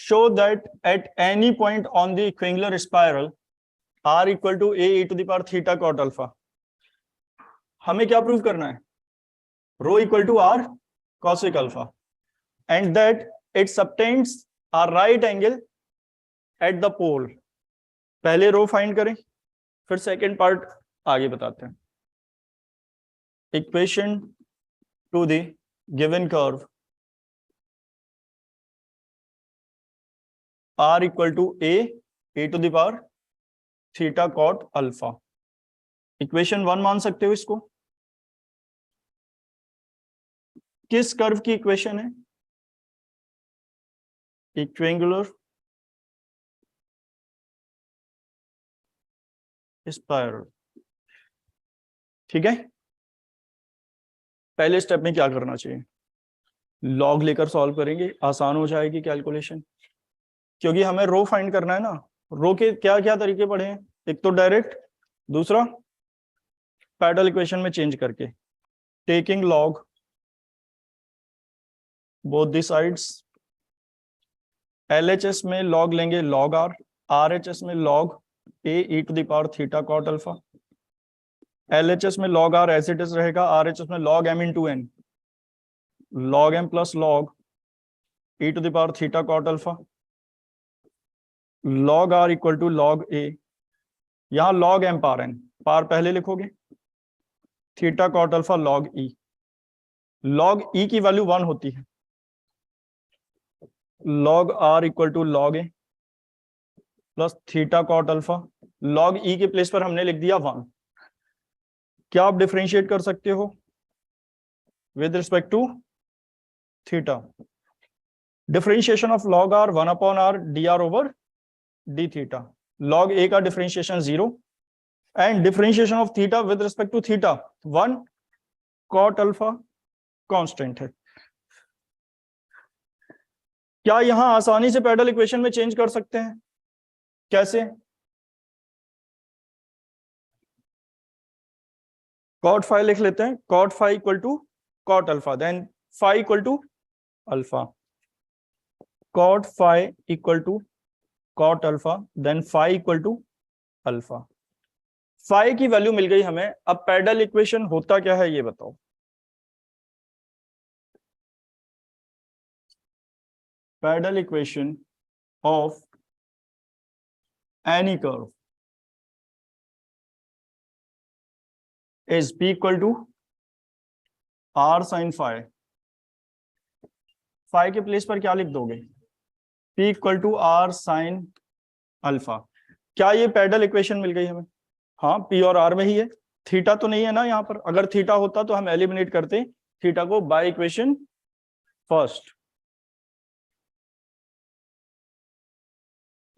show that at any point on the equiangular spiral r equal to a e to the power theta cot alpha. हमें क्या prove करना है? Rho equal to r cosec alpha and that it subtends a right angle at the pole. पहले रो find करें, फिर second part आगे बताते हैं. Equation to the given curve r equal to a to the power theta cot alpha. Equation 1 मान सकते हो इसको. किस कर्व की इक्वेशन है? इक्विएंगुलर स्पाइरल. ठीक है. पहले स्टेप में क्या करना चाहिए? लॉग लेकर सॉल्व करेंगे, आसान हो जाएगी कैलकुलेशन, क्योंकि हमें रो फाइंड करना है ना. रो के क्या क्या तरीके पढ़े हैं? एक तो डायरेक्ट, दूसरा पैरेलल इक्वेशन में चेंज करके, taking log both the sides. LHS में लॉग लेंगे लॉग आर, RHS में log a e to the power theta cot alpha. LHS में log r as it is रहेगा, RHS में log m into n, log m plus log e to the power theta cot alpha. Log r equal to log a, यहां log m पार n, पार पहले लिखोगे, theta cot alpha log e. Log e की value 1 होती है. Log r equal to log a plus theta cot alpha. Log e के place पर हमने लिख दिया 1. क्या आप डिफरेंशिएट कर सकते हो with respect to theta? Differentiation of log r 1 upon r dr over d theta. Log a का differentiation 0 and differentiation of theta with respect to theta 1. Cot alpha constant है. क्या यहां आसानी से पैरेलल इक्वेशन में चेंज कर सकते हैं? कैसे? कॉट फाइ लिख लेते हैं. Cot phi equal to cot alpha, then phi equal to alpha. Cot phi equal to cot alpha, then phi equal to alpha. Phi की वैल्यू मिल गई हमें. अब पैरेलल इक्वेशन होता क्या है ये बताओ. Parallel equation of any curve is p equal to r sin phi. phi के प्लेस पर क्या लिख दोगे? p equal to r sin अल्फा. क्या ये पैरेलल इक्वेशन मिल गई हमें? हाँ, p और r में ही है. थीटा तो नहीं है ना यहाँ पर. अगर थीटा होता तो हम एलिमिनेट करते थीटा को by equation first.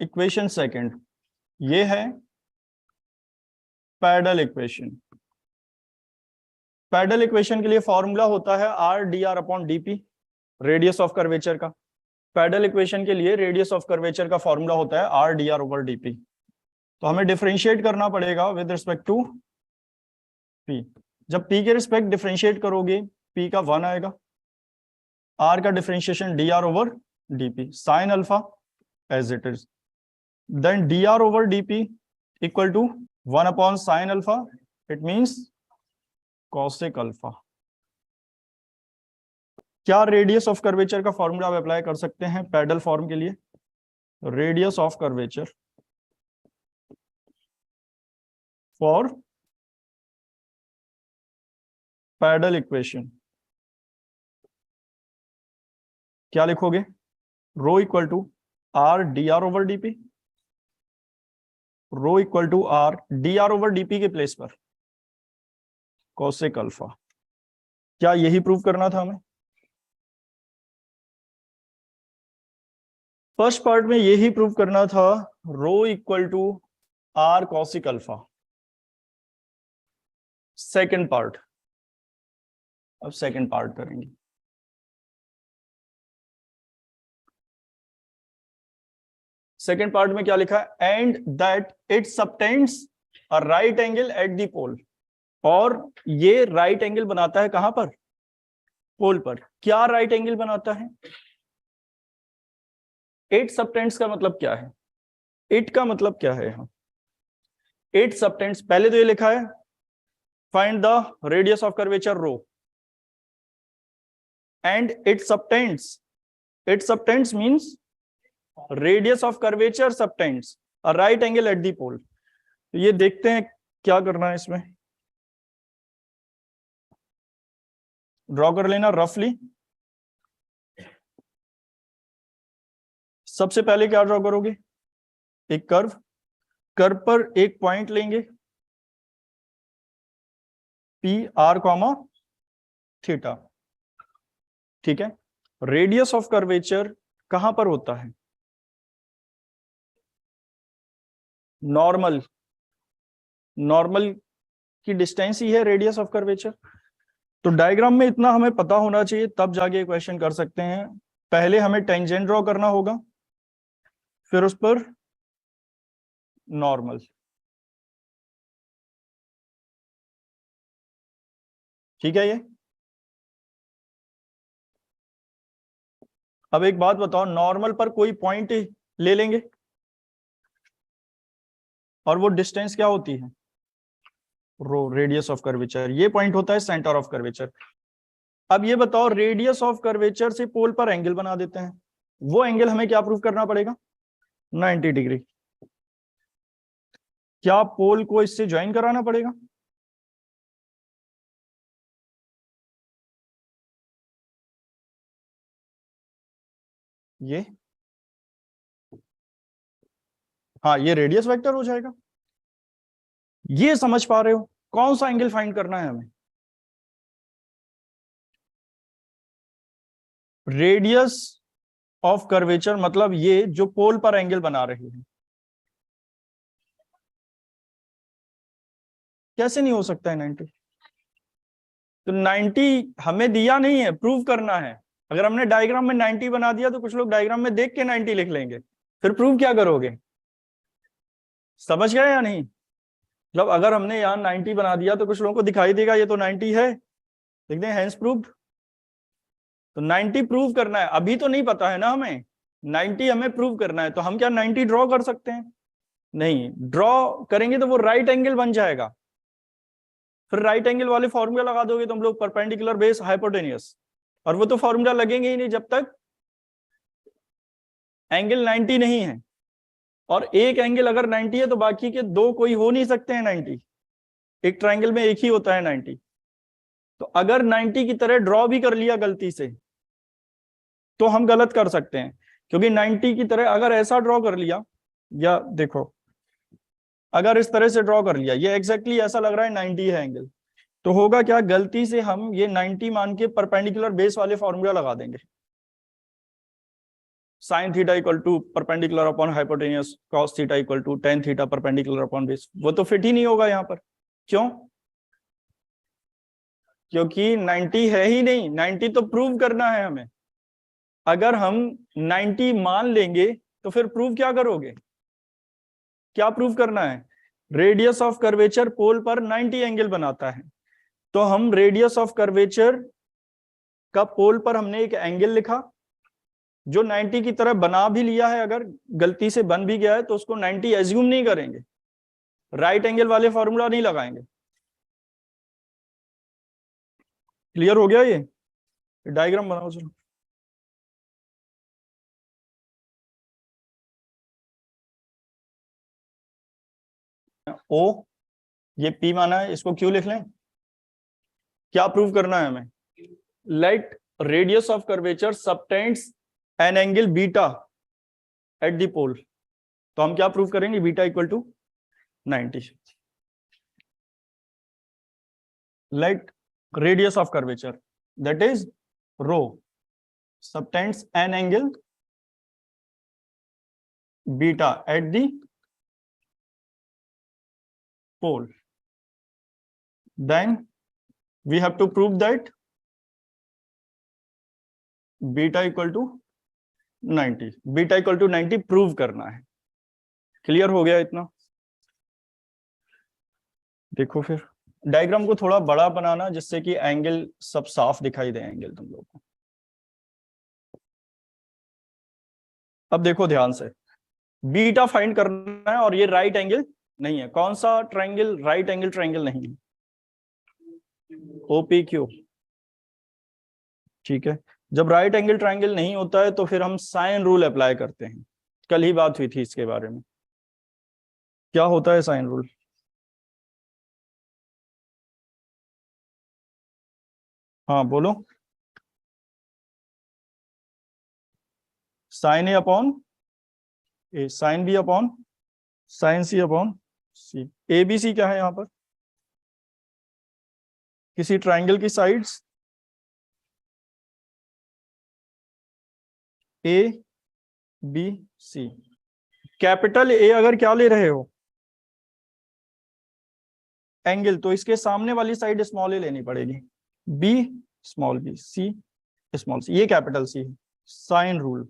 Equation second ये है पैरेलल इक्वेशन. पैरेलल इक्वेशन के लिए फॉर्मूला होता है r dr upon dp, radius of curvature का. पैरेलल इक्वेशन के लिए रेडियस ऑफ कर्वेचर का फॉर्मूला होता है r dr ओवर dp. तो हमें डिफरेंशिएट करना पड़ेगा विद रिस्पेक्ट टू p. जब p के रिस्पेक्ट डिफरेंशिएट करोगे p का 1 आएगा. r का differentiation dr over dp sine alpha as it is. Then dr over dp equal to 1 upon sin alpha. It means cosec alpha. क्या radius of curvature का formula आप apply कर सकते हैं पैरेलल फॉर्म के लिए? Radius of curvature for parallel equation क्या लिखोगे? Rho equal to r dr over dp, rho equal to r dr over dp के प्लेस पर cosec अल्फा. क्या यही प्रूव करना था हमें? फर्स्ट पार्ट में यही प्रूव करना था, rho equal to r cosec alpha. Second part, अब सेकंड पार्ट करेंगे. सेकेंड पार्ट में क्या लिखा है? And that it subtends a right angle at the pole. और ये राइट एंगल बनाता है कहां पर? पोल पर. क्या राइट एंगल बनाता है? 8 सबटेंड्स का मतलब क्या है? 8 का मतलब क्या है यहाँ? 8 सबटेंड्स, पहले तो ये लिखा है find the radius of curvature rho and 8 subtends. 8 subtends means radius of curvature subtends a right angle at the pole. तो ये देखते हैं क्या करना है इसमें. ड्रॉ कर लेना रफली. सबसे पहले क्या ड्रॉ करोगे? एक कर्व. कर्व पर एक पॉइंट लेंगे पी आर कॉमा थीटा. ठीक है. रेडियस ऑफ कर्वेचर कहां पर होता है? नॉर्मल. नॉर्मल की डिस्टेंस ही है रेडियस ऑफ कर्वेचर. तो डायग्राम में इतना हमें पता होना चाहिए, तब जाके क्वेश्चन कर सकते हैं. पहले हमें टेंजेंट ड्रॉ करना होगा, फिर उस पर नॉर्मल. ठीक है. ये अब एक बात बताओ, नॉर्मल पर कोई पॉइंट ले लेंगे और वो डिस्टेंस क्या होती है? Rho, radius of curvature. ये पॉइंट होता है सेंटर ऑफ कर्वेचर. अब ये बताओ, रेडियस ऑफ कर्वेचर से पोल पर एंगल बना देते हैं. वो एंगल हमें क्या प्रूव करना पड़ेगा? 90 डिग्री. क्या पोल को इससे ज्वाइन कराना पड़ेगा? ये, हाँ, ये रेडियस वेक्टर हो जाएगा. ये समझ पा रहे हो? कौन सा एंगल फाइंड करना है हमें? रेडियस ऑफ कर्वेचर मतलब ये जो पोल पर एंगल बना रही है. कैसे नहीं हो सकता है 90? तो 90 हमें दिया नहीं है, प्रूव करना है. अगर हमने डायग्राम में 90 बना दिया तो कुछ लोग डायग्राम में देख के 90 लिख लेंगे, फिर प्रूव क्या करोगे? समझ गए या नहीं? मतलब अगर हमने यहाँ 90 बना दिया तो कुछ लोगों को दिखाई देगा ये तो 90 है, लिख दें हैंस प्रूव्ड. तो 90 प्रूव करना है, अभी तो नहीं पता है ना हमें. 90 हमें प्रूव करना है, तो हम क्या 90 ड्रॉ कर सकते हैं? नहीं. ड्रॉ करेंगे तो वो राइट एंगल बन जाएगा. फिर राइट एंगल वाले फॉर्मूला लगा दोगे तुम लोग, परपेंडिकुलर बेस हाइपोटेनियस. और वो तो फॉर्मूला लगेंगे ही नहीं जब तक एंगल 90 नहीं है. और एक एंगल अगर 90 है तो बाकी के दो कोई हो नहीं सकते हैं 90. एक ट्रायंगल में एक ही होता है 90. तो अगर 90 की तरह ड्रॉ भी कर लिया गलती से तो हम गलत कर सकते हैं, क्योंकि 90 की तरह अगर ऐसा ड्रॉ कर लिया, या देखो अगर इस तरह से ड्रॉ कर लिया, ये एग्जैक्टली ऐसा लग रहा है 90 है एंगल, तो होगा क्या, गलती से हम ये 90 मान के परपेंडिकुलर बेस वाले फॉर्मूला लगा देंगे. Sine theta equal to perpendicular upon hypotenuse cos theta equal to tan theta perpendicular upon base. वो तो फिट ही नहीं होगा यहाँ पर. क्यों? क्योंकि 90 है ही नहीं. 90 तो प्रूव करना है हमें. अगर हम 90 मान लेंगे तो फिर प्रूव क्या करोगे? क्या प्रूव करना है? रेडियस ऑफ कर्वेचर पोल पर 90 एंगल बनाता है. तो हम रेडियस ऑफ कर्वेचर का पोल पर हमने एक एंगल लिखा जो 90 की तरह बना भी लिया है. अगर गलती से बन भी गया है तो उसको 90 एज्यूम नहीं करेंगे, राइट एंगल वाले फॉर्मूला नहीं लगाएंगे. क्लियर हो गया? ये डायग्राम बनाओ चलो. ओ, ये पी माना है, इसको क्यों लिख लें? क्या प्रूव करना है हमें? Let radius of curvature subtends an angle beta at the pole. तो हम क्या प्रूव करेंगे? Beta equal to 90. Let radius of curvature that is rho subtends an angle beta at the pole. Then we have to prove that beta equal to 90. beta equal to 90 prove करना है. Clear हो गया इतना? देखो फिर diagram को थोड़ा बड़ा बनाना जिससे कि एंगल सब साफ दिखाई दे एंगल तुम लोग को. अब देखो ध्यान से, बीटा फाइंड करना है और ये राइट एंगल नहीं है। कौन सा ट्रायंगल राइट एंगल ट्रायंगल नहीं है? OPQ। ठीक है, जब राइट एंगल ट्रायंगल नहीं होता है तो फिर हम साइन रूल अप्लाई करते हैं। कल ही बात हुई थी इसके बारे में। क्या होता है साइन रूल? हाँ बोलो। Sine A upon A, sine B upon sine C upon C. A B C क्या है यहाँ पर? किसी ट्रायंगल की sides A B C. Capital A अगर क्या ले रहे हो? एंगल, तो इसके सामने वाली साइड स्मॉल ए लेनी पड़ेगी। B small b, c small c, ये कैपिटल सी है। Sine rule,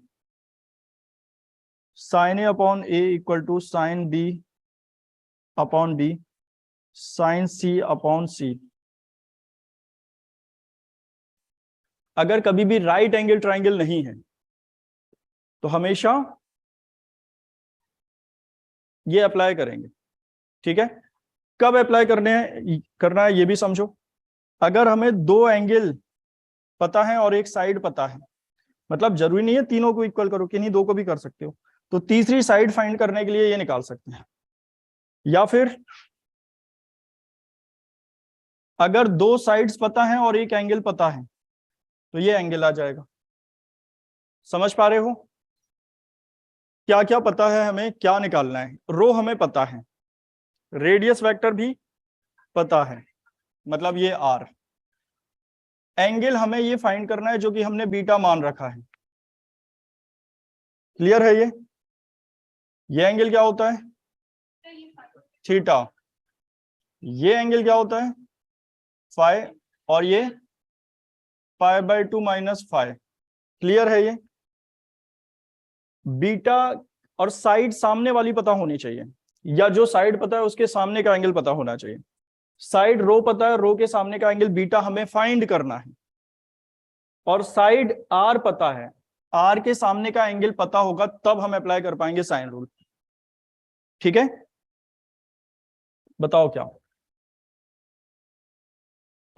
sine A upon a equal to sine B upon b sine C upon c. अगर कभी भी राइट एंगल ट्रायंगल नहीं है तो हमेशा ये अप्लाई करेंगे। ठीक है, कब अप्लाई करना है ये भी समझो। अगर हमें दो एंगल पता है और एक साइड पता है, मतलब जरूरी नहीं है तीनों को इक्वल करो, किन्हीं दो को भी कर सकते हो, तो तीसरी साइड फाइंड करने के लिए ये निकाल सकते हैं। या फिर अगर दो साइड्स पता है और एक एंगल पता है तो ये एंगल आ जाएगा। समझ पा रहे हो? क्या क्या पता है हमें, क्या निकालना है? रो हमें पता है, रेडियस वेक्टर भी पता है, मतलब ये आर। एंगल हमें ये फाइंड करना है जो कि हमने बीटा मान रखा है। क्लियर है ये एंगल क्या होता है? थीटा। ये एंगल क्या होता है? फाई। और ये π/2 - क्लियर है ये? बीटा और साइड सामने वाली पता होनी चाहिए, या जो साइड पता है उसके सामने का एंगल पता होना चाहिए। साइड रो पता है, रो के सामने का एंगल बीटा हमें फाइंड करना है। और साइड आर पता है, आर के सामने का एंगल पता होगा तब हम अप्लाई कर पाएंगे साइन रूल। ठीक है, बताओ क्या?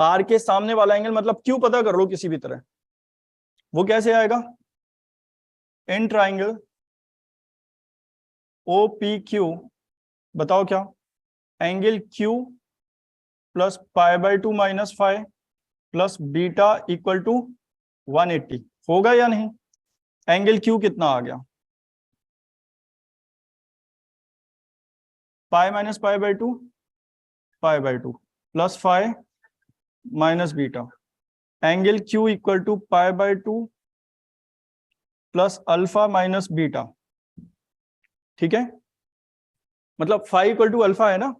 आर के सामने वाला एंगल मतलब क्यू पता कर लो किसी भी तरह, वो कैसे आएगा? इन ट्राइंगल OPQ, बताओ क्या? Angle Q plus π/2 - phi plus beta equal to 180 होगा या नहीं? एंगल Q कितना आ गया? Pi minus π/2 π/2 plus phi minus beta. Angle Q equal to π/2 plus alpha minus beta. ठीक है, मतलब फाइ इक्वल टू अल्फा है ना,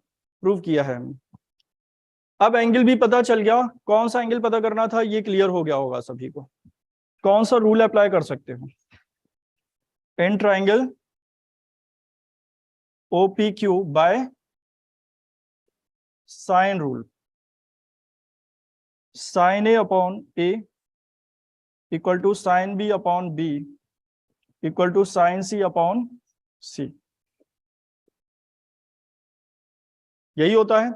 प्रूव किया है हमने। अब एंगल भी पता चल गया, कौन सा एंगल पता करना था ये क्लियर हो गया होगा सभी को। कौन सा रूल अप्लाई कर सकते हो? In triangle OPQ by sine rule. Sine A upon a equal to sine B upon b equal to sine C upon c. यही होता है,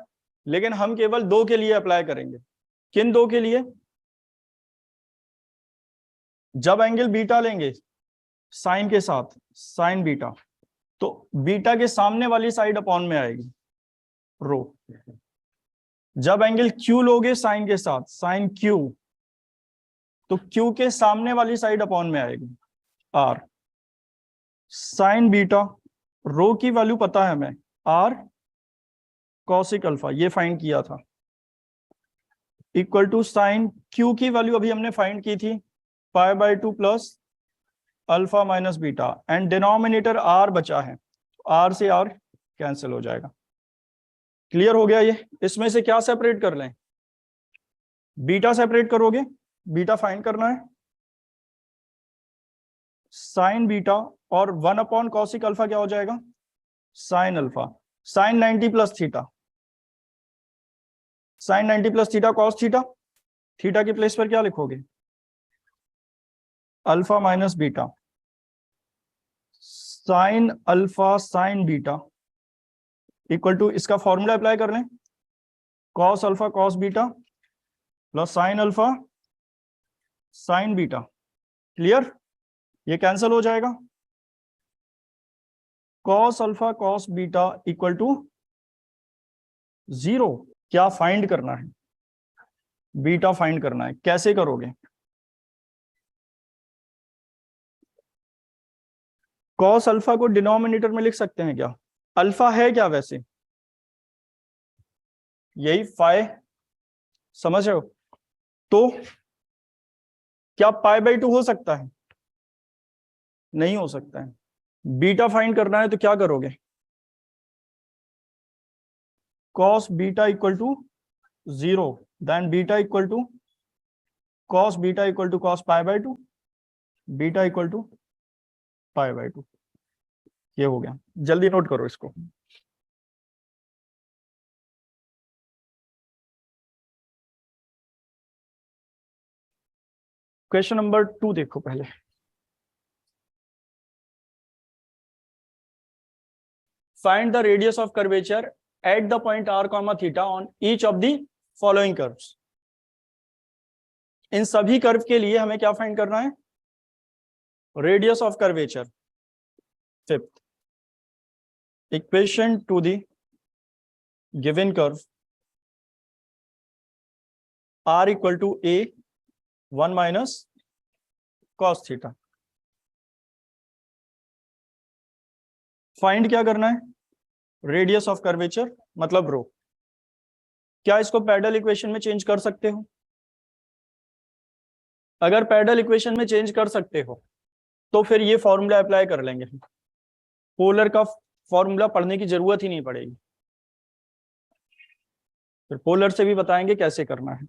लेकिन हम केवल दो के लिए अप्लाई करेंगे। किन दो के लिए? जब एंगल बीटा लेंगे साइन के साथ, साइन बीटा, तो बीटा के सामने वाली साइड अपॉन में आएगी रो। जब एंगल Q लोगे साइन के साथ, साइन Q, तो Q के सामने वाली साइड अपॉन में आएगी R। साइन बीटा, रो की वैल्यू पता है हमें, R कॉसिक अल्फा, ये फाइंड किया था, इक्वल टू साइन Q की वैल्यू अभी हमने फाइंड की थी π/2 plus alpha minus beta, and denominator R बचा है, R से R कैंसिल हो जाएगा। क्लियर हो गया ये? इसमें से क्या सेपरेट कर लें? बीटा सेपरेट करोगे, बीटा फाइंड करना है। साइन बीटा और 1 अपॉन कॉसिक अल्फा क्या हो जाएगा? Sine alpha. Sine 90 plus theta, sine 90 plus theta cos theta. Theta की प्लेस पर क्या लिखोगे? Alpha minus beta. Sine alpha sine beta equal to, इसका फॉर्मूला अप्लाई कर लें, cos alpha cos beta plus sine alpha sine beta. Clear? ये cancel हो जाएगा। Cos alpha cos beta equal to 0। क्या फाइंड करना है? बीटा फाइंड करना है। कैसे करोगे? कॉस अल्फा को डिनोमिनेटर में लिख सकते हैं क्या? अल्फा है क्या वैसे? यही फाइ, समझ रहे हो? तो क्या पाई बाई 2 हो सकता है? नहीं हो सकता है। बीटा फाइंड करना है तो क्या करोगे? Cos beta equal to 0, then beta equal to cos beta equal to cos pi by 2, beta equal to pi by 2। ये हो गया। जल्दी नोट करो इसको। क्वेश्चन नंबर 2 देखो पहले। Find the radius of curvature at the point r, theta on each of the following curves. इन सभी कर्व के लिए हमें क्या फाइंड करना है? Radius of curvature. Fifth, equation to the given curve r equal to a 1 minus cos theta. Find क्या करना है? रेडियस ऑफ कर्वेचर मतलब रो। क्या इसको पैरेलल इक्वेशन में चेंज कर सकते हो? अगर पैरेलल इक्वेशन में चेंज कर सकते हो तो फिर ये फॉर्मूला अप्लाई कर लेंगे। पोलर का फॉर्मूला पढ़ने की जरूरत ही नहीं पड़ेगी। फिर पोलर से भी बताएंगे कैसे करना है।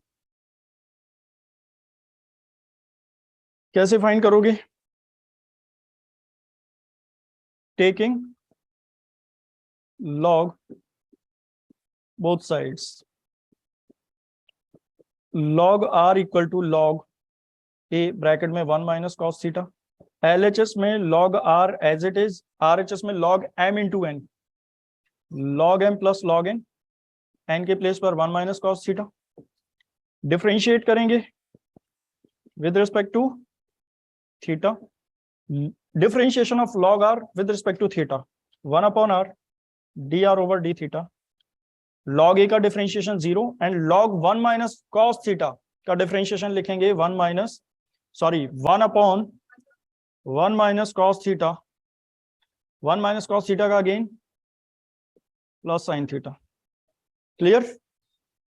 कैसे फाइंड करोगे? Taking log both sides, log r equal to log a bracket में 1 माइनस कॉस थीटा। LHS में log r as it is, RHS में log m into n, log m plus log n, n के place पर 1 minus cos theta. Differentiate करेंगे with respect to theta. Differentiation of log r with respect to theta 1 upon r dr over d theta. log a का differentiation 0 and log 1 minus cos theta का differentiation लिखेंगे 1 upon 1 minus cos theta, 1 minus cos theta का again plus sine theta. Clear?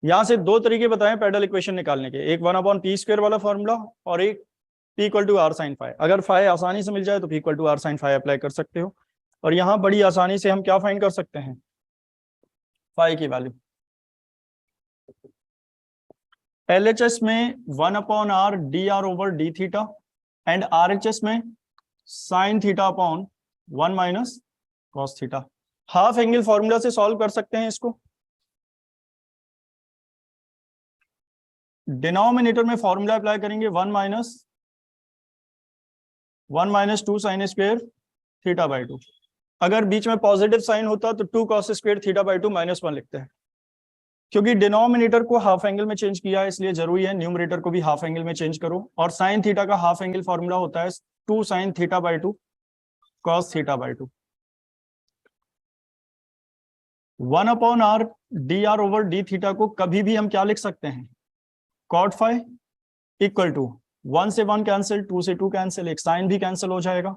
यहां से दो तरीके बताएं parallel equation निकालने के, एक 1 अपॉन पी स्क्वायर वाला फॉर्मूला और एक p equal to r sine phi. अगर फाई आसानी से मिल जाए तो p equal to r sine phi apply कर सकते हो। और यहां बड़ी आसानी से हम क्या फाइंड कर सकते हैं? फाई की वैल्यू। LHS में 1 upon are d r over D theta and RHS में sine theta upon 1 minus cos theta. Half angle formula से सॉल्व कर सकते हैं इसको। डिनोमिनेटर में फॉर्मूला अप्लाई करेंगे 1 minus 2 sine square theta by 2। अगर बीच में पॉजिटिव साइन होता तो 2 कॉस स्क्वायर थीटा बाई 2 -1 लिखते हैं। क्योंकि डिनोमिनेटर को हाफ एंगल में चेंज किया है इसलिए जरूरी है न्यूमरेटर को भी हाफ एंगल में चेंज करो। और साइन थीटा का हाफ एंगल फॉर्मूला होता है 2 sign theta by 2 cos theta by 2। 1 upon are d r over D theta को कभी भी हम क्या लिख सकते हैं? कॉट फाई इक्वल टू 1 से 1 कैंसिल, 2 से 2 कैंसिल, एक साइन भी कैंसिल हो जाएगा,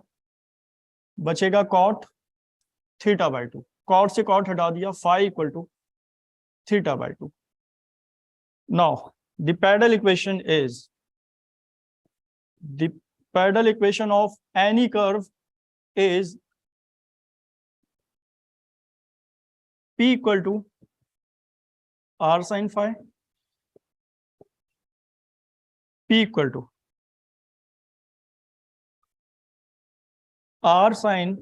बचेगा कॉट थीटा बाई 2। कॉट से कॉट हटा दिया, phi equal to theta by 2। Now the parallel equation of any curve is p equal to r sine phi, p equal to r sine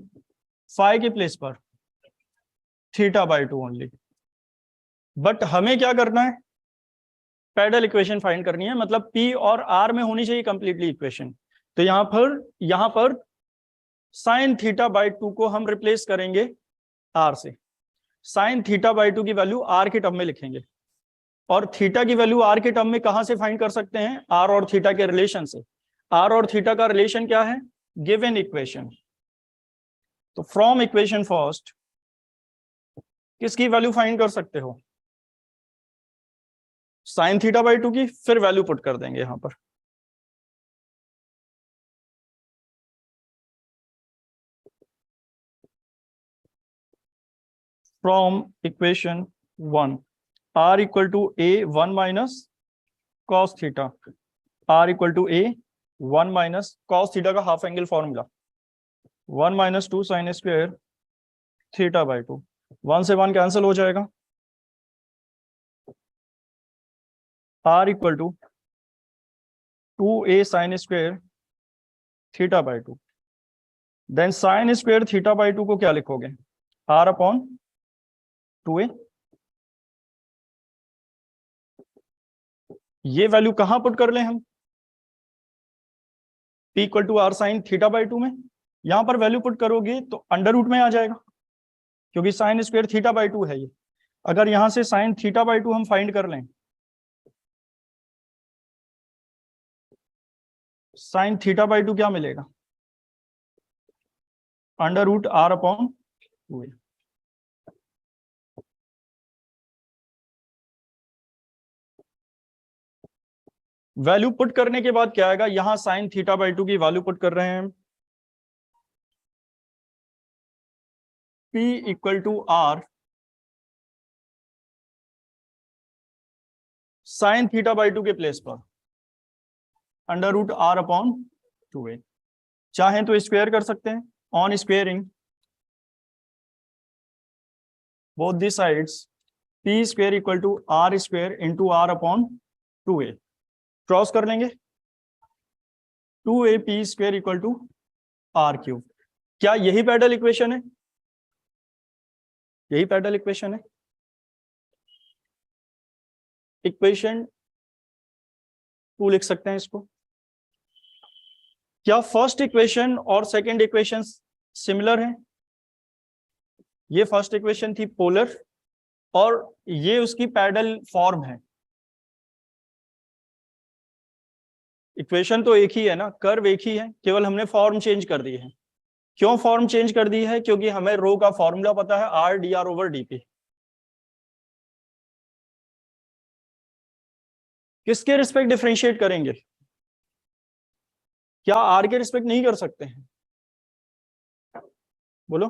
phi के place पर theta by 2 only. But हमें क्या करना है? Parallel equation find करनी है, मतलब p और r में होनी चाहिए कंप्लीटली इक्वेशन। तो यहां पर साइन थीटा बाई 2 को हम रिप्लेस करेंगे आर से। साइन थीटा बाई 2 की वैल्यू आर के टर्म में लिखेंगे, और थीटा की वैल्यू आर के टर्म में कहां से फाइंड कर सकते हैं? आर और थीटा के रिलेशन से। आर और थीटा का रिलेशन क्या है? Given equation. तो फ्रॉम इक्वेशन फर्स्ट किसकी वैल्यू फाइंड कर सकते हो? साइन थीटा बाई 2 की, फिर वैल्यू पुट कर देंगे यहां पर। From equation 1 r equal to a 1 minus cos theta, r equal to a 1 minus cos theta का half angle formula 1 minus 2 sine square theta by 2। 1 से 1 कैंसिल हो जाएगा। r equal to 2a sine square theta by 2। Then sine square theta by 2 को क्या लिखोगे? r upon 2a। ये value कहां put कर लें हम? p equal to r sine theta by 2 में। यहां पर वैल्यू पुट करोगे तो अंडर रूट में आ जाएगा, क्योंकि साइन स्क्वायर थीटा बाई 2 है ये। अगर यहां से साइन थीटा बाई 2 हम फाइंड कर लें, साइन थीटा बाई 2 क्या मिलेगा? Under root r upon 2a। Value put करने के बाद क्या आएगा? यहां साइन थीटा बाई 2 की वैल्यू पुट कर रहे हैं, P equal to r sine theta by 2 के प्लेस पर under root r upon 2a। चाहें तो स्क्वायर कर सकते हैं, on squaring both the sides p square equal to r square into r upon 2a। Cross कर लेंगे, 2a p square equal to r cube. क्या यही पैरेलल इक्वेशन है? यही पैरेलल इक्वेशन है। इक्वेशन 2 लिख सकते हैं इसको। क्या फर्स्ट इक्वेशन और सेकंड इक्वेशन सिमिलर है? ये फर्स्ट इक्वेशन थी पोलर, और ये उसकी पैरेलल फॉर्म है। इक्वेशन तो एक ही है ना, कर्व एक ही है, केवल हमने फॉर्म चेंज कर दी है। क्यों फॉर्म चेंज कर दी है? क्योंकि हमें रो का फॉर्मूला पता है, are d r over DP. किसके रिस्पेक्ट डिफरेंशिएट करेंगे? क्या आर के रिस्पेक्ट नहीं कर सकते हैं? बोलो,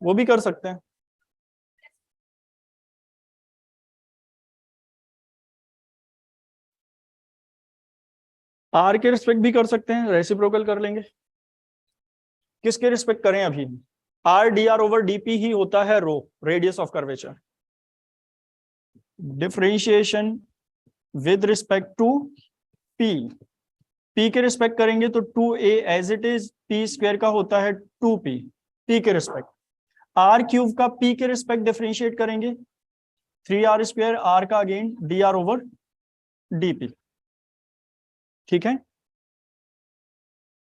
वो भी कर सकते हैं। आर के रिस्पेक्ट भी कर सकते हैं, रेसिप्रोकल कर लेंगे। किसके रिस्पेक्ट करें? अभी r d r over d p ही होता है rho, radius of curvature. Differentiation with respect to p, p के रिस्पेक्ट करेंगे तो 2a as it is p square का होता है 2p, पी के रिस्पेक्ट। आर क्यूब का पी के रिस्पेक्ट डिफरेंशिएट करेंगे 3r स्क्वायर, आर का again d r over d p. ठीक है,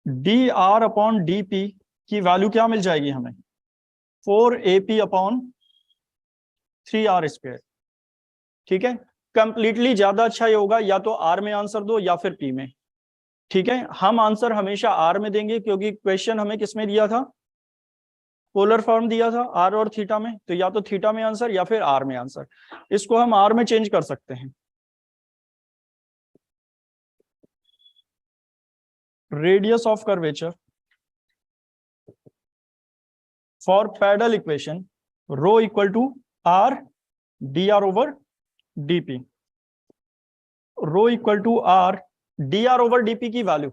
डी आर अपॉन डीपी की वैल्यू क्या मिल जाएगी हमें? 4ap upon 3r square. ठीक है, कंप्लीटली ज्यादा अच्छा ये होगा, या तो आर में आंसर दो या फिर पी में। ठीक है, हम आंसर हमेशा आर में देंगे, क्योंकि क्वेश्चन हमें किस में दिया था? पोलर फॉर्म दिया था आर और थीटा में, तो या तो थीटा में आंसर या फिर आर में आंसर। इसको हम आर में चेंज कर सकते हैं। Radius of curvature for parallel equation rho equal to r d r over d p. Rho equal to r d r over d p की value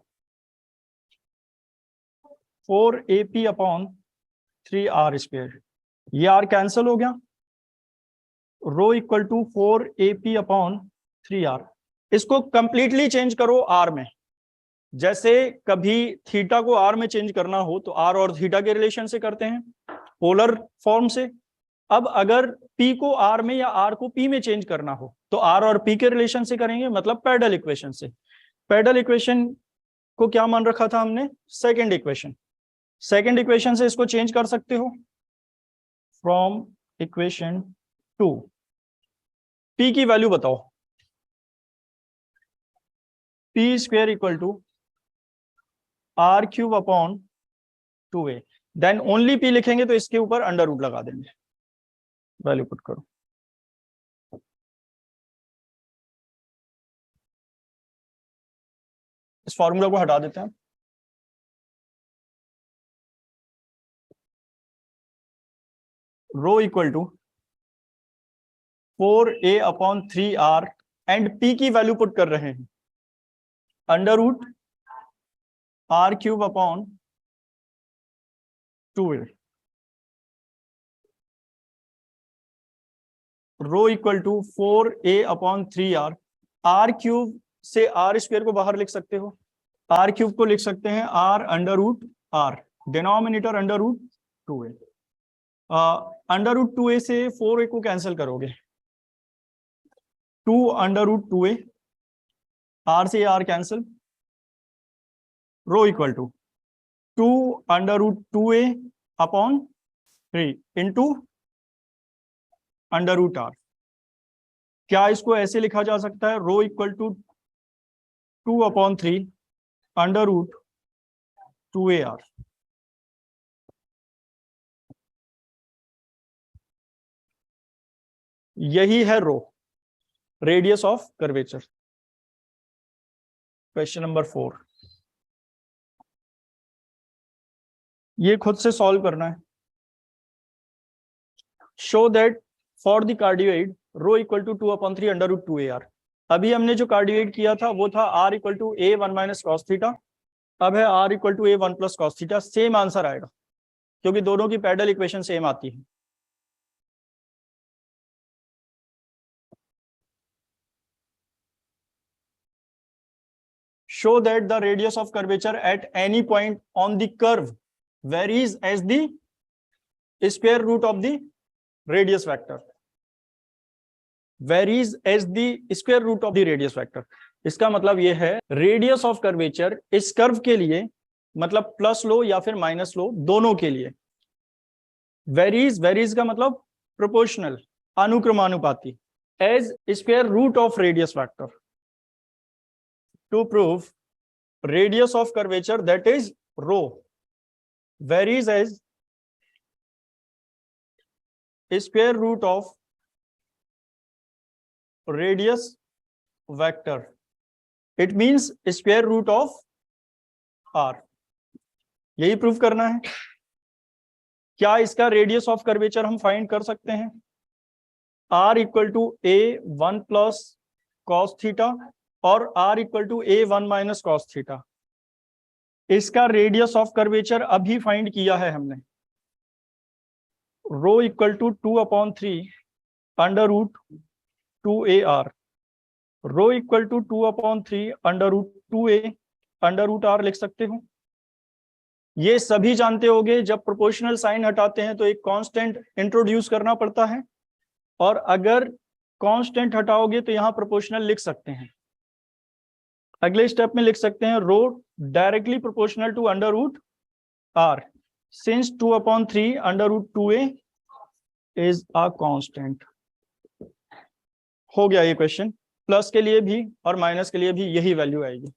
4ap upon 3r square. ये r cancel हो गया, रो equal to 4ap upon 3r। इसको completely change करो r में। जैसे कभी theta को r में चेंज करना हो तो r और थीटा के रिलेशन से करते हैं, पोलर फॉर्म से। अब अगर p को r में या r को p में चेंज करना हो तो r और p के रिलेशन से करेंगे, मतलब पैरेलल इक्वेशन से। पैरेलल इक्वेशन को क्या मान रखा था हमने? Second equation. सेकेंड इक्वेशन से इसको चेंज कर सकते हो, फ्रॉम इक्वेशन 2 पी की वैल्यू बताओ, P square equal to r cube upon 2a, then only P लिखेंगे तो इसके ऊपर अंडर रूट लगा देंगे, वैल्यू पुट करो। इस फॉर्मूला को हटा देते हैं, rho equal to 4a upon 3r and p की वैल्यू पुट कर रहे हैं, under root r cube upon 2a, rho equal to 4a upon 3r, r cube से आर स्क्वायर को बाहर लिख सकते हो, आर क्यूब को लिख सकते हैं r under root r, denominator under root 2a, under root 2a से 4a को कैंसिल करोगे, 2 अंडर रूट 2a, आर से r cancel, rho equal to 2 under root 2a upon 3 into under root r. क्या इसको ऐसे लिखा जा सकता है, rho equal to 2 upon 3 under root 2ar, यही है rho, radius of curvature. Question number 4, ये खुद से सॉल्व करना है। Show that for the cardioid rho equal to 2 upon 3 under root 2ar। अभी हमने जो कार्डियोइड किया था वो था r equal to a1 minus cos theta, अब है r equal to a1 plus cos theta, same answer आएगा क्योंकि दोनों की पैरेलल इक्वेशन सेम आती है। Show that the radius of curvature at any point on the curve varies as the square root of the radius vector. Varies as the square root of the radius vector. इसका मतलब ये है radius of curvature इस curve के लिए, मतलब plus low या फिर माइनस लो, दोनों के लिए वेरीज, वेरीज का मतलब प्रोपोर्शनल, अनुक्रमानुपाती, as square root of radius vector, to prove radius of curvature, that is rho, varies as square root of radius vector. It means square root of r. यही prove करना है। क्या इसका radius of curvature हम find कर सकते हैं, r equal to a1 plus cos theta और r equal to a1 minus cos theta. इसका रेडियस ऑफ कर्वेचर अभी फाइंड किया है हमने, rho equal to 2 upon 3 under root 2ar, rho equal to 2 upon 3 under root 2a under root r लिख सकते हो। ये सभी जानते होंगे जब प्रोपोर्शनल साइन हटाते हैं तो एक कांस्टेंट इंट्रोड्यूस करना पड़ता है, और अगर कांस्टेंट हटाओगे तो यहां प्रोपोर्शनल लिख सकते हैं। अगले स्टेप में लिख सकते हैं rho directly proportional to under root r, since 2 upon 3 under root 2a is a constant. हो गया ये क्वेश्चन, प्लस के लिए भी और माइनस के लिए भी यही वैल्यू आएगी।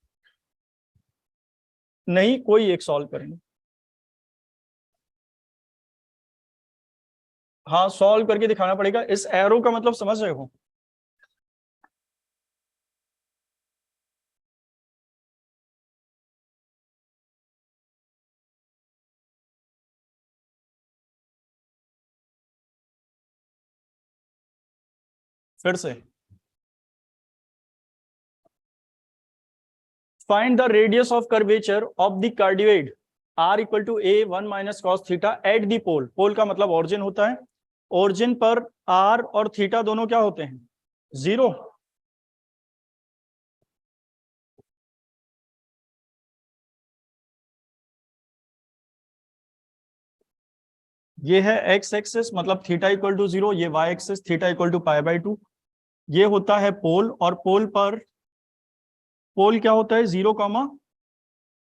नहीं, कोई एक सॉल्व करेंगे। हाँ, सॉल्व करके दिखाना पड़ेगा। इस एरो का मतलब समझ रहे हो, फिर से find the radius of curvature of the cardioid r equal to a1 minus cos theta at the pole. Pole का मतलब ओरिजिन होता है, ओरिजिन पर r और थीटा दोनों क्या होते हैं, 0। ये है x एक्सिस मतलब थीटा इक्वल टू 0, ये y axis theta equal to π/2। ये होता है पोल, और पोल पर पोल क्या होता है, 0,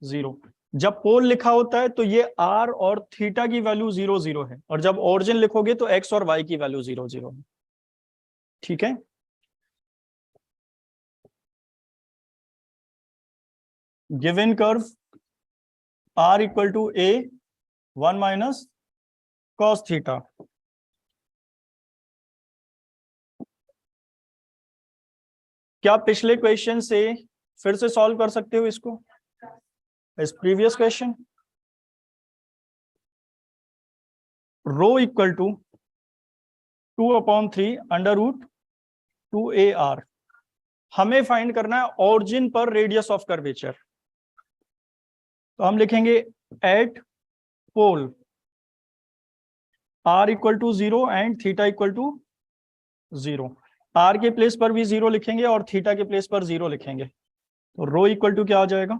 0। जब पोल लिखा होता है तो ये आर और थीटा की वैल्यू 0 0 है, और जब ओरिजिन लिखोगे तो एक्स और वाई की वैल्यू 0 0 है। ठीक है, given curve r equal to a 1 minus cos theta. क्या पिछले क्वेश्चन से फिर से सॉल्व कर सकते हो इसको, इस previous question? Rho equal to 2/3 under root 2AR। हमें फाइंड करना है ऑरिजिन पर रेडियस ऑफ कर्वेचर। तो हम लिखेंगे at pole R equal to 0 and theta equal to 0। R के प्लेस पर भी 0 लिखेंगे और थीटा के प्लेस पर 0 लिखेंगे, तो रो इक्वल टू क्या आ जाएगा,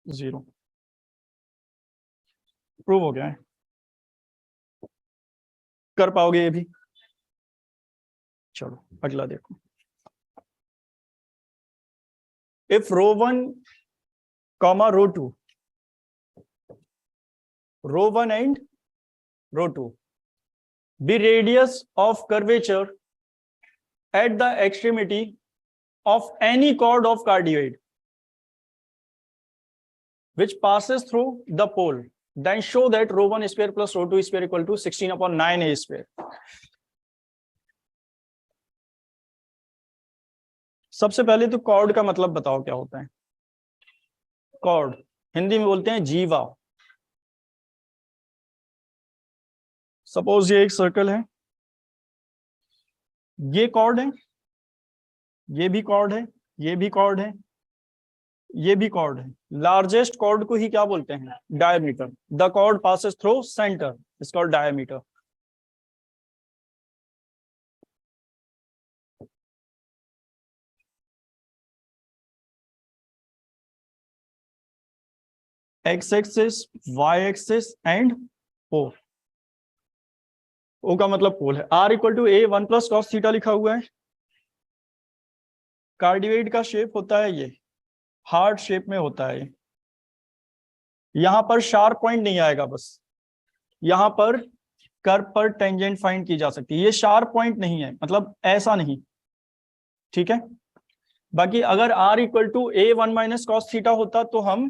0। प्रूव हो गया है, कर पाओगे ये भी? चलो अगला देखो। If rho 1 comma rho 2, rho 1 and rho 2 be radius of curvature at the extremity of any chord of cardioid which passes through the pole, then show that rho 1 square plus rho 2 square equal to 16/9a square। सबसे पहले तो cord का मतलब बताओ क्या होता है। Cord Hindi में बोलते हैं जीवा। सपोज ये एक सर्कल है, ये कॉर्ड है, ये भी कॉर्ड है, ये भी कॉर्ड है, ये भी कॉर्ड है। लार्जेस्ट कॉर्ड को ही क्या बोलते हैं, diameter. The chord passes through centre, it's called diameter. X axis, y axis and o. O का मतलब पोल है। R equal to a 1 plus cos theta लिखा हुआ है। कार्डियोइड का शेप होता है ये, हार्ट शेप में होता है। यहां पर शार्प पॉइंट नहीं आएगा, बस यहां पर कर्व पर टेंजेंट फाइंड की जा सकती है। ये शार्प पॉइंट नहीं है, मतलब ऐसा नहीं, ठीक है। बाकी अगर r equal to a 1 minus cos theta होता तो हम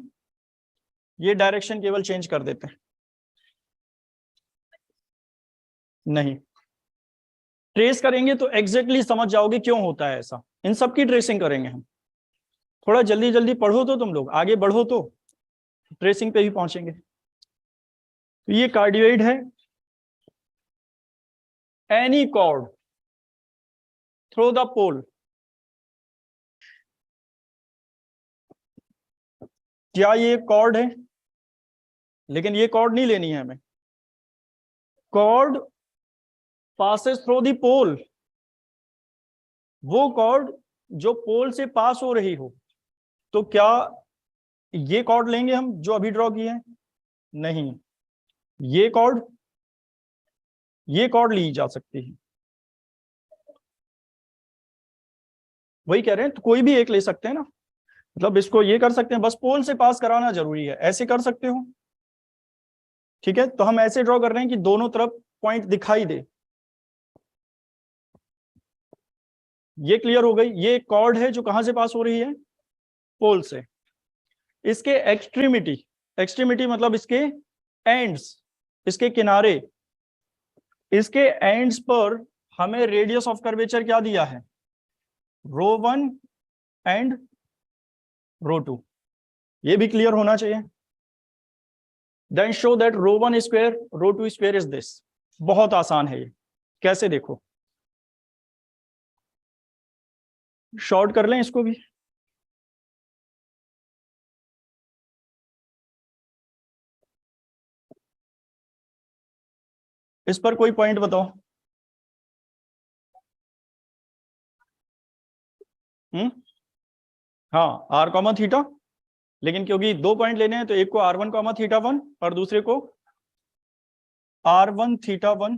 ये डायरेक्शन केवल चेंज कर देते हैं। नहीं, ट्रेस करेंगे तो एग्जैक्टली समझ जाओगे क्यों होता है ऐसा। इन सब की ट्रेसिंग करेंगे हम। थोड़ा जल्दी जल्दी पढ़ो तो तुम लोग आगे बढ़ो, तो ट्रेसिंग पे भी पहुंचेंगे। तो ये कार्डियोइड है, एनी कॉर्ड थ्रू द पोल। क्या ये कॉर्ड है? लेकिन ये कॉर्ड नहीं लेनी है हमें। कॉर्ड पासेस थ्रू द पोल, वो कॉर्ड जो पोल से पास हो रही हो। तो क्या ये कॉर्ड लेंगे हम जो अभी ड्रॉ किए हैं? नहीं, ये कॉर्ड ली जा सकती है। वही कह रहे हैं, तो कोई भी एक ले सकते हैं ना, मतलब इसको ये कर सकते हैं, बस पोल से पास कराना जरूरी है, ऐसे कर सकते हो। ठीक है, तो हम ऐसे ड्रॉ कर रहे हैं कि दोनों तरफ पॉइंट दिखाई दे। ये क्लियर हो गई। ये कॉर्ड है जो कहां से पास हो रही है, पोल से। इसके एक्सट्रीमिटी मतलब इसके एंड्स, इसके किनारे, इसके एंड्स पर हमें रेडियस ऑफ कर्वेचर क्या दिया है, रो 1 एंड रो 2। ये भी क्लियर होना चाहिए। Then show that rho 1 square rho 2 square is this. बहुत आसान है ये, कैसे देखो, शॉर्ट कर लें इसको भी। इस पर कोई पॉइंट बताओ। हाँ, आर कॉमा थीटा, लेकिन क्योंकि 2 पॉइंट लेने हैं तो एक को R1 कॉमा थीटा 1 और दूसरे को R1 थीटा 1,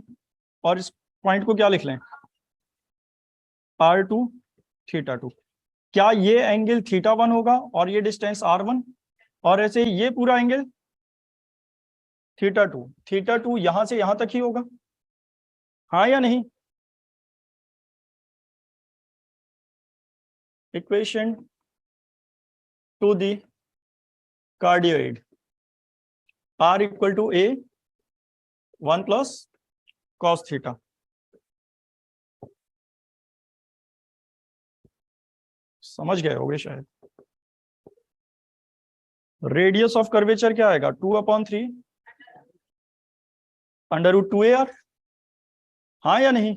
और इस पॉइंट को क्या लिख लें, R2 थीटा 2। क्या ये एंगल थीटा 1 होगा और ये डिस्टेंस R1? और ऐसे ये पूरा एंगल थीटा टू यहां से यहां तक ही होगा, हाँ या नहीं? Equation to the cardioid r equal to a 1 plus cos theta. समझ गए होगे शायद। रेडियस ऑफ कर्वेचर क्या आएगा? 2/3 अंडर रूट 2 AR, हाँ या नहीं?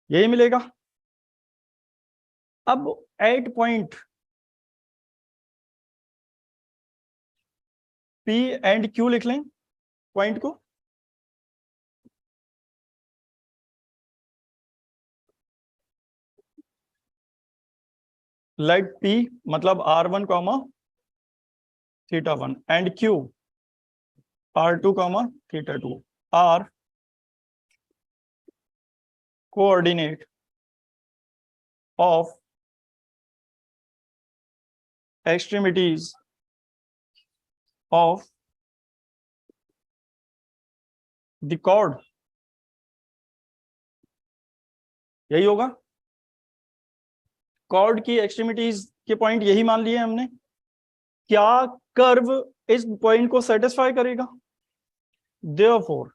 यही मिलेगा। अब at point P and Q लिख लें पॉइंट को। लेट P मतलब R1 comma θ1 and Q R2 comma θ2 are coordinate of extremities of the chord. यही होगा, कॉर्ड की एक्सट्रीमिटीज के पॉइंट यही मान लिए हमने। क्या कर्व इस पॉइंट को सेटिस्फाई करेगा? Therefore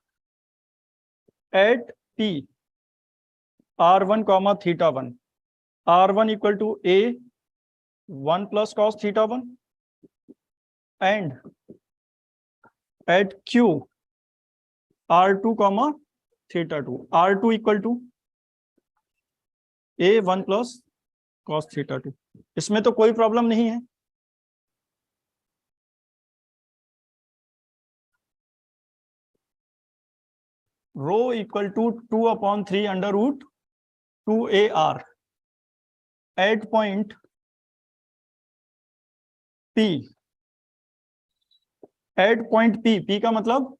at P R1 comma θ1 R1 equal to A 1 plus cos θ1 and at Q R2 comma θ2 R2 equal to A 1 plus cos θ2। इसमें तो कोई प्रॉब्लम नहीं है। Rho equal to 2/3 under root 2 AR at point P। At point P का मतलब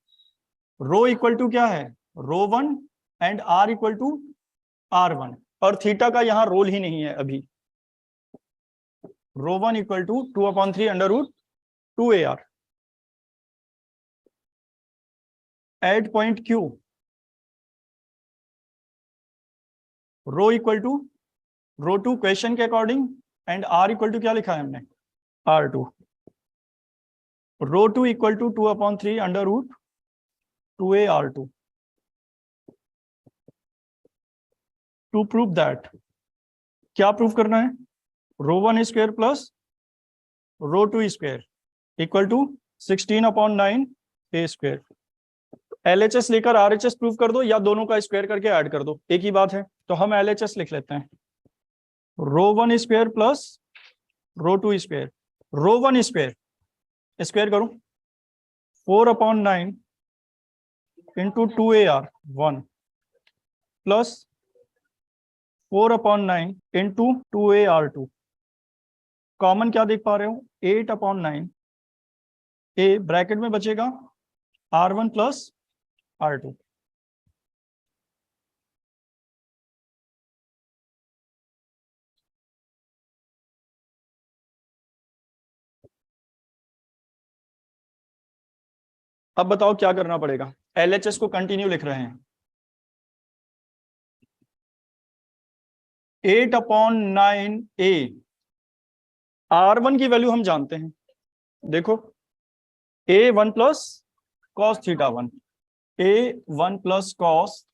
rho equal to क्या है? Rho and R equal to R1, और थीटा का यहां रोल ही नहीं है अभी। Rho equal to 2/3 under root 2 AR at point Q rho equal to rho question के according and R equal to क्या लिखा है हमने? R2। Rho equal to 2/3 under root 2AR2 to prove that. क्या प्रूव करना है? Rho square plus rho square equal to 16/9 A square. LHS लेकर RHS prove कर दो या दोनों का स्क्वायर करके ऐड कर दो, एक ही बात है। तो हम LHS लिख लेते हैं। Rho square plus rho square, rho square square करो 4/9 into 2AR1 plus 4/9 into 2AR2। Common क्या देख पा रहे हो? 8/9 A ब्रैकेट में बचेगा R1 प्लस R2। अब बताओ क्या करना पड़ेगा? LHS को कंटिन्यू लिख रहे हैं। 8/9 A R1 की वैल्यू हम जानते हैं, देखो A1 plus cos θ1 A1 plus cos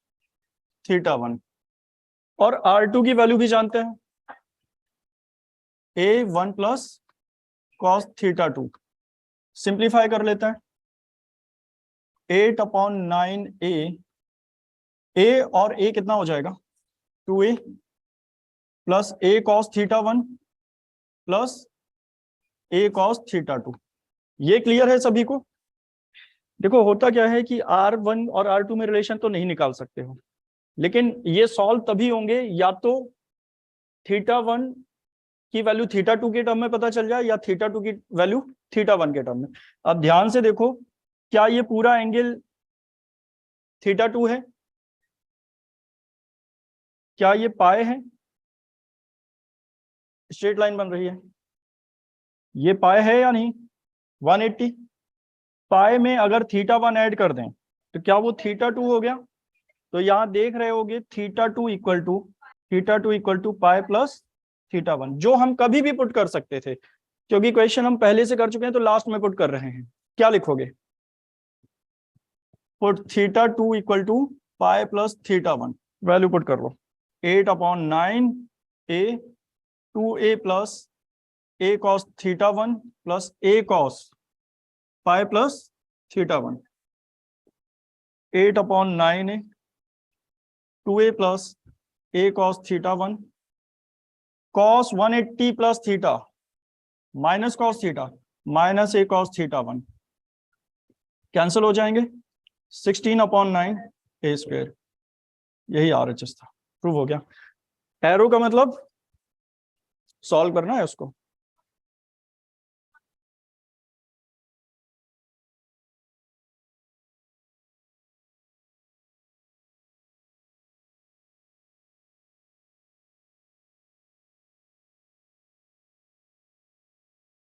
θ1, और R2 की वैल्यू भी जानते हैं A1 प्लस कॉस θ2। सिंप्लीफाई कर लेते हैं 8/9 A और A कितना हो जाएगा? 2A plus A cos θ1 plus A cos θ2। ये क्लियर है सभी को? देखो होता क्या है कि R1 और R2 में रिलेशन तो नहीं निकाल सकते हो, लेकिन ये सॉल्व तभी होंगे या तो θ1 की वैल्यू θ2 के टर्म में पता चल जाए या θ2 की वैल्यू θ1 के टर्म में। अब ध्यान से देखो, क्या ये पूरा एंगल θ2 है? क्या ये पाए है? स्ट्रेट लाइन बन रही है। ये पाए है या नहीं 180। पाए में अगर θ1 ऐड कर दें तो क्या वो θ2 हो गया। तो यहां देख रहे होगे θ2 इक्वल टू पाए प्लस θ1, जो हम कभी भी पुट कर सकते थे क्योंकि क्वेश्चन हम पहले से कर चुके हैं तो लास्ट में पुट कर रहे हैं। क्या लिखोगे, put θ2 equal to pi plus θ1, value put कर लो 8/9 a 2a plus a cos θ1 plus a cos pi plus θ1, 8/9 a 2a plus a cos θ1 cos 180 plus theta minus cos theta minus a cos θ1 cancel हो जाएंगे, 16/9 a square. यही RHS था, prove हो गया। Arrow का मतलब सॉल्व करना है उसको।